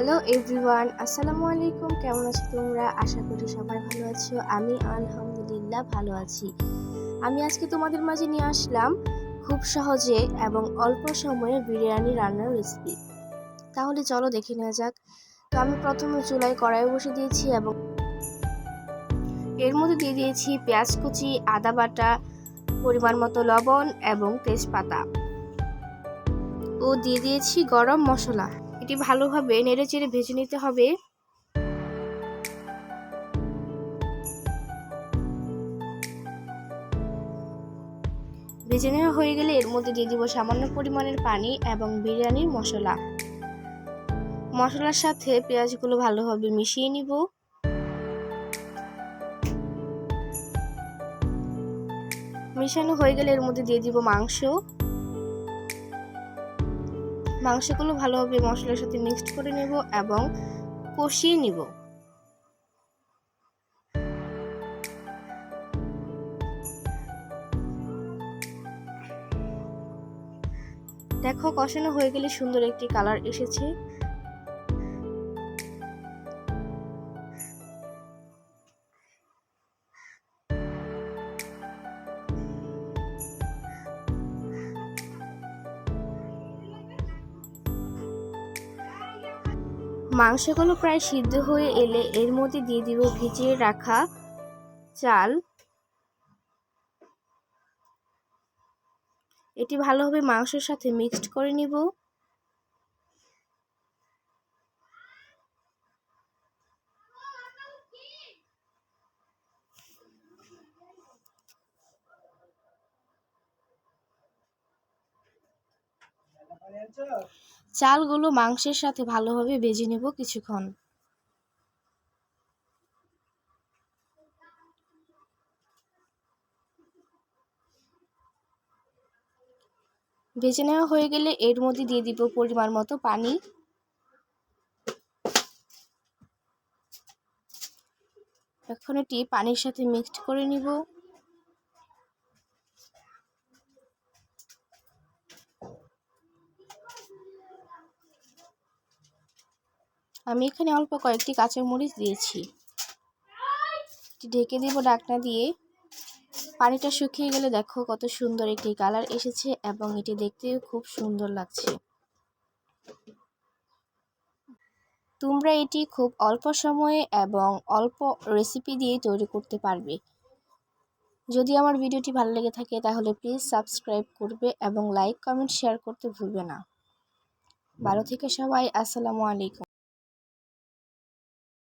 Hello everyone, আসসালামু আলাইকুম। কেমন আছো তোমরা? আশা করি সবাই ভালো আছো। আমি আলহামদুলিল্লাহ ভালো আছি। আমি আজকে তোমাদের মাঝে নিয়ে আসলাম খুব সহজে এবং অল্প সময়ে বিরিয়ানি রান্নার রেসিপি। তাহলে চলো দেখে নেওয়া যাক। তো আমি প্রথমে চুলায় কড়াই বসে দিয়েছি এবং এর মধ্যে দিয়ে দিয়েছি পেঁয়াজ কুচি, আদা বাটা, পরিমাণ মতো লবণ এবং তেজপাতা ও দিয়ে দিয়েছি গরম মশলা। এটি ভালোভাবে নেড়েচেড়ে ভেজে নিতে হবে। ভেজে নেওয়া হয়ে গেলে এর মধ্যে দিয়ে দিব সামান্য পরিমাণের পানি এবং বিরিয়ানির মশলা। মশলার সাথে পেঁয়াজগুলো ভালোভাবে মিশিয়ে নিব। মিশানো হয়ে গেলে এর মধ্যে দিয়ে দিব মাংসগুলো ভালোভাবে মশলার সাথে মিক্সড করে নেব এবং কষিয়ে নিব। দেখো, কষানো হয়ে গেলে সুন্দর একটি কালার এসেছে। মাংসগুলো প্রায় সিদ্ধ হয়ে এলে এর মধ্যে দিয়ে দিব ভিজিয়ে রাখা চাল। এটি ভালোভাবে মাংসের সাথে মিক্সড করে নিব। চালগুলো মাংসের সাথে ভালোভাবে ভেজে নেব কিছুক্ষণ। ভেজে নেওয়া হয়ে গেলে এর মধ্যে দিয়ে দিব পরিমাণ মতো পানি। এখন এটি পানির সাথে মিক্সড করে নিব। আমি এখানে অল্প কয়েকটি কাঁচামরিচ দিয়েছি। ঢেকে দিব ঢাকনা দিয়ে। পানিটা শুকিয়ে গেলে দেখো কত সুন্দর একটি কালার এসেছে এবং এটি দেখতেও খুব সুন্দর লাগছে। তোমরা এটি খুব অল্প সময়ে এবং অল্প রেসিপি দিয়ে তৈরি করতে পারবে। যদি আমার ভিডিওটি ভালো লেগে থাকে তাহলে প্লিজ সাবস্ক্রাইব করবে এবং লাইক, কমেন্ট, শেয়ার করতে ভুলবে না। ভালো থেকে সবাই। আসসালামু আলাইকুম।